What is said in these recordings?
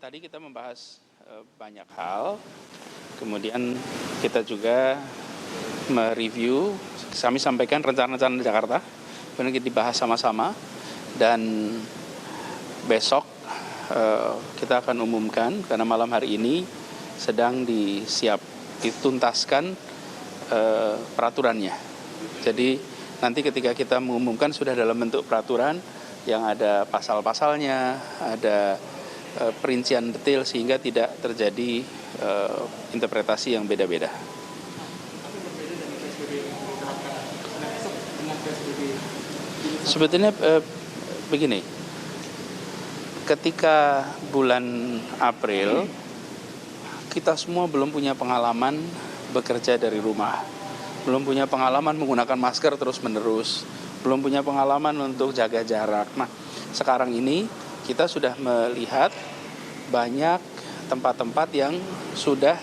Tadi kita membahas banyak hal, kemudian kita juga mereview, kami sampaikan rencana-rencana di Jakarta, kemudian kita dibahas sama-sama, dan besok kita akan umumkan, karena malam hari ini sedang dituntaskan peraturannya. Jadi nanti ketika kita mengumumkan sudah dalam bentuk peraturan yang ada pasal-pasalnya, ada perincian detail sehingga tidak terjadi interpretasi yang beda-beda. Sebetulnya begini, ketika bulan April kita semua belum punya pengalaman bekerja dari rumah, belum punya pengalaman menggunakan masker terus-menerus, belum punya pengalaman untuk jaga jarak. Nah, sekarang ini kita sudah melihat banyak tempat-tempat yang sudah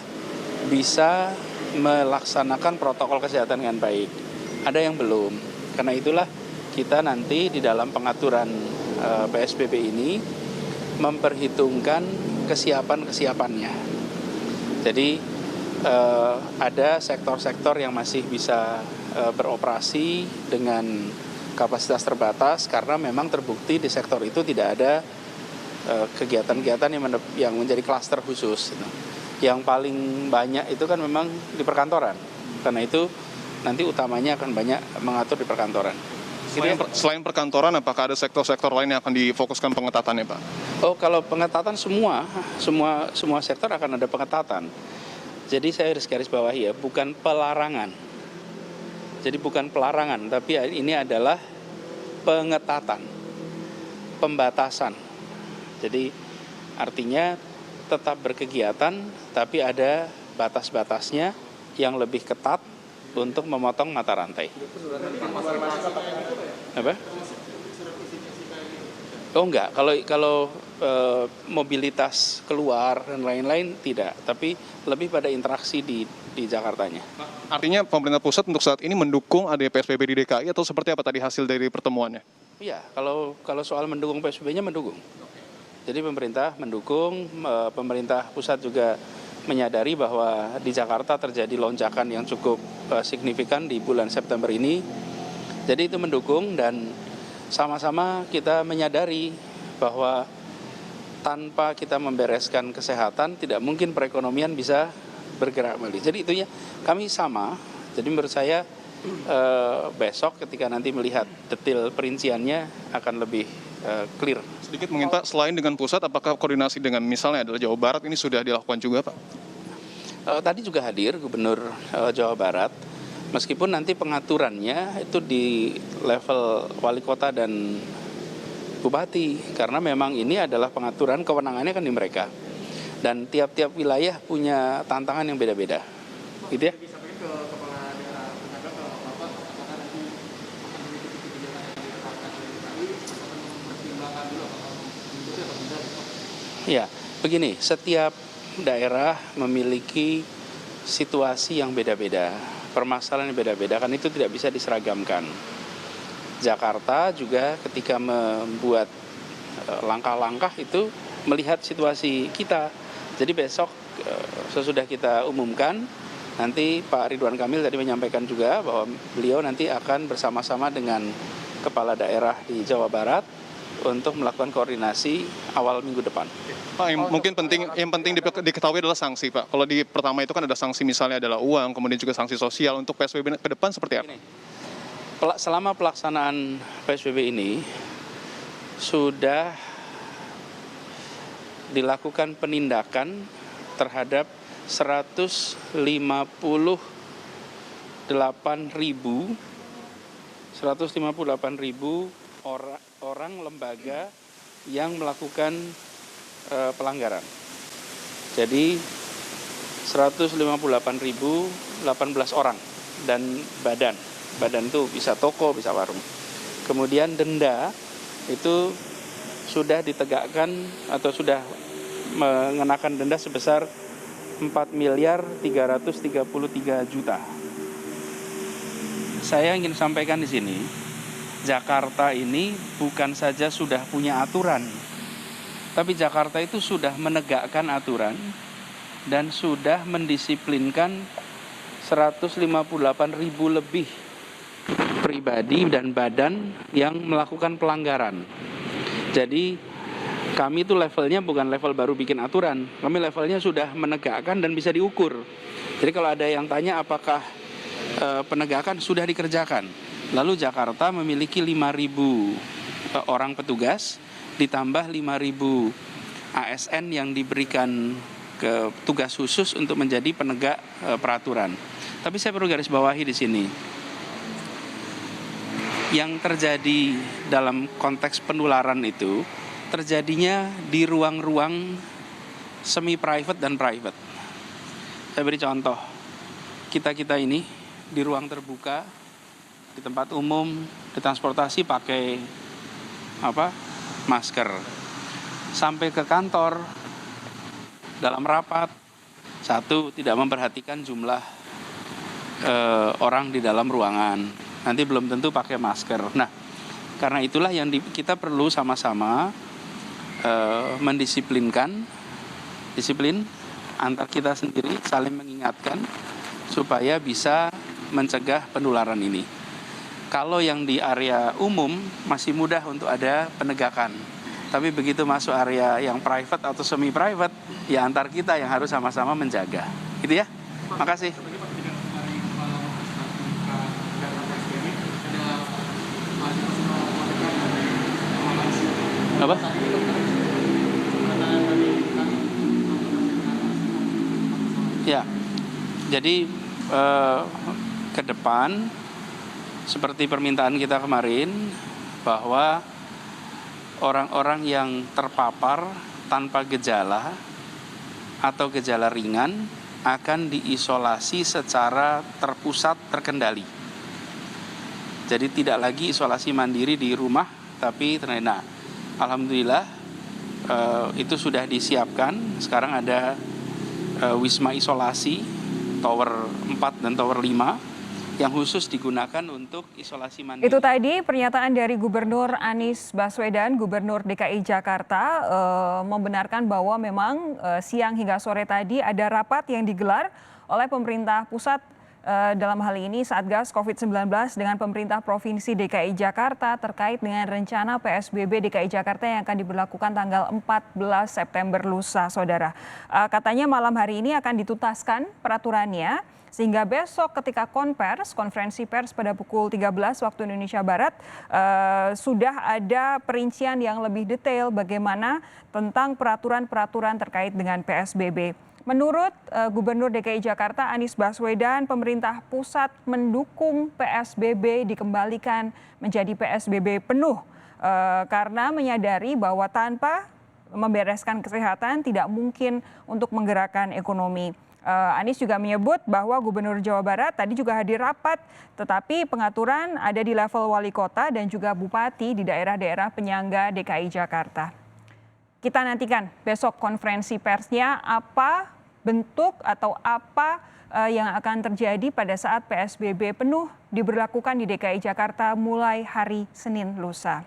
bisa melaksanakan protokol kesehatan dengan baik. Ada yang belum. Karena itulah kita nanti di dalam pengaturan PSBB ini memperhitungkan kesiapan-kesiapannya. Jadi ada sektor-sektor yang masih bisa beroperasi dengan kapasitas terbatas karena memang terbukti di sektor itu tidak ada kegiatan-kegiatan yang menjadi klaster khusus. Yang paling banyak itu kan memang di perkantoran. Karena itu nanti utamanya akan banyak mengatur di perkantoran. Selain perkantoran, apakah ada sektor-sektor lain yang akan difokuskan pengetatannya, Pak? Oh, kalau pengetatan semua sektor akan ada pengetatan. Jadi saya harus garis bawahi ya, bukan pelarangan. Jadi bukan pelarangan, tapi ini adalah pengetatan, pembatasan. Jadi artinya tetap berkegiatan, tapi ada batas-batasnya yang lebih ketat untuk memotong mata rantai. Apa? Oh enggak, kalau mobilitas keluar dan lain-lain tidak, tapi lebih pada interaksi di Jakartanya. Artinya pemerintah pusat untuk saat ini mendukung adanya PSBB di DKI atau seperti apa tadi hasil dari pertemuannya? Iya, kalau soal mendukung PSBB-nya mendukung. Jadi pemerintah mendukung, pemerintah pusat juga menyadari bahwa di Jakarta terjadi lonjakan yang cukup signifikan di bulan September ini. Jadi itu mendukung dan sama-sama kita menyadari bahwa tanpa kita membereskan kesehatan tidak mungkin perekonomian bisa bergerak kembali. Jadi itu ya kami sama. Jadi menurut saya besok ketika nanti melihat detail perinciannya akan lebih clear. Sedikit mungkin Pak, selain dengan pusat, apakah koordinasi dengan misalnya adalah Jawa Barat ini sudah dilakukan juga Pak? Tadi juga hadir Gubernur Jawa Barat, meskipun nanti pengaturannya itu di level wali kota dan bupati, karena memang ini adalah pengaturan kewenangannya kan di mereka. Dan tiap-tiap wilayah punya tantangan yang beda-beda. Gitu ya? Ya, begini, setiap daerah memiliki situasi yang beda-beda, permasalahan yang beda-beda, kan itu tidak bisa diseragamkan. Jakarta juga ketika membuat langkah-langkah itu melihat situasi kita. Jadi besok sesudah kita umumkan, nanti Pak Ridwan Kamil tadi menyampaikan juga bahwa beliau nanti akan bersama-sama dengan kepala daerah di Jawa Barat untuk melakukan koordinasi awal minggu depan. Pak, yang penting diketahui adalah sanksi, Pak. Kalau di pertama itu kan ada sanksi misalnya adalah uang, kemudian juga sanksi sosial. Untuk PSBB ke depan seperti apa? Selama pelaksanaan PSBB ini sudah dilakukan penindakan terhadap 158.000 orang lembaga yang melakukan pelanggaran. Jadi 158.018 orang dan badan itu bisa toko, bisa warung. Kemudian denda itu sudah ditegakkan atau sudah mengenakan denda sebesar 4.333.000.000. Saya ingin sampaikan di sini, Jakarta ini bukan saja sudah punya aturan, Tapi Jakarta itu sudah menegakkan aturan dan sudah mendisiplinkan 158.000 lebih pribadi dan badan yang melakukan pelanggaran. Jadi kami itu levelnya bukan level baru bikin aturan, kami levelnya sudah menegakkan dan bisa diukur. Jadi kalau ada yang tanya apakah penegakan sudah dikerjakan. Lalu Jakarta memiliki 5.000 orang petugas, ditambah 5.000 ASN yang diberikan ke tugas khusus untuk menjadi penegak peraturan. Tapi saya perlu garis bawahi di sini. Yang terjadi dalam konteks penularan itu terjadinya di ruang-ruang semi-private dan private. Saya beri contoh, kita ini di ruang terbuka, di tempat umum, di transportasi pakai masker. Sampai ke kantor, dalam rapat, satu, tidak memperhatikan jumlah orang di dalam ruangan. Nanti belum tentu pakai masker. Nah, karena itulah yang kita perlu sama-sama mendisiplinkan, disiplin antar kita sendiri, saling mengingatkan supaya bisa mencegah penularan ini. Kalau yang di area umum masih mudah untuk ada penegakan. Tapi begitu masuk area yang private atau semi-private, ya antar kita yang harus sama-sama menjaga. Gitu ya. Makasih. Apa? Ya, jadi ke depan seperti permintaan kita kemarin bahwa orang-orang yang terpapar tanpa gejala atau gejala ringan akan diisolasi secara terpusat terkendali. Jadi tidak lagi isolasi mandiri di rumah, tapi ternyata alhamdulillah itu sudah disiapkan. Sekarang ada wisma isolasi tower 4 dan tower 5 yang khusus digunakan untuk isolasi mandiri. Itu tadi pernyataan dari Gubernur Anies Baswedan, Gubernur DKI Jakarta, membenarkan bahwa memang siang hingga sore tadi ada rapat yang digelar oleh pemerintah pusat, dalam hal ini Satgas COVID-19 dengan pemerintah Provinsi DKI Jakarta terkait dengan rencana PSBB DKI Jakarta yang akan diberlakukan tanggal 14 September lusa, saudara. Katanya malam hari ini akan dituntaskan peraturannya, sehingga besok ketika konferensi pers pada pukul 13 waktu Indonesia Barat, sudah ada perincian yang lebih detail bagaimana tentang peraturan-peraturan terkait dengan PSBB. Menurut Gubernur DKI Jakarta Anies Baswedan, pemerintah pusat mendukung PSBB dikembalikan menjadi PSBB penuh karena menyadari bahwa tanpa membereskan kesehatan tidak mungkin untuk menggerakkan ekonomi. Anies juga menyebut bahwa Gubernur Jawa Barat tadi juga hadir rapat, tetapi pengaturan ada di level wali kota dan juga bupati di daerah-daerah penyangga DKI Jakarta. Kita nantikan besok konferensi persnya apa bentuk atau apa yang akan terjadi pada saat PSBB penuh diberlakukan di DKI Jakarta mulai hari Senin lusa.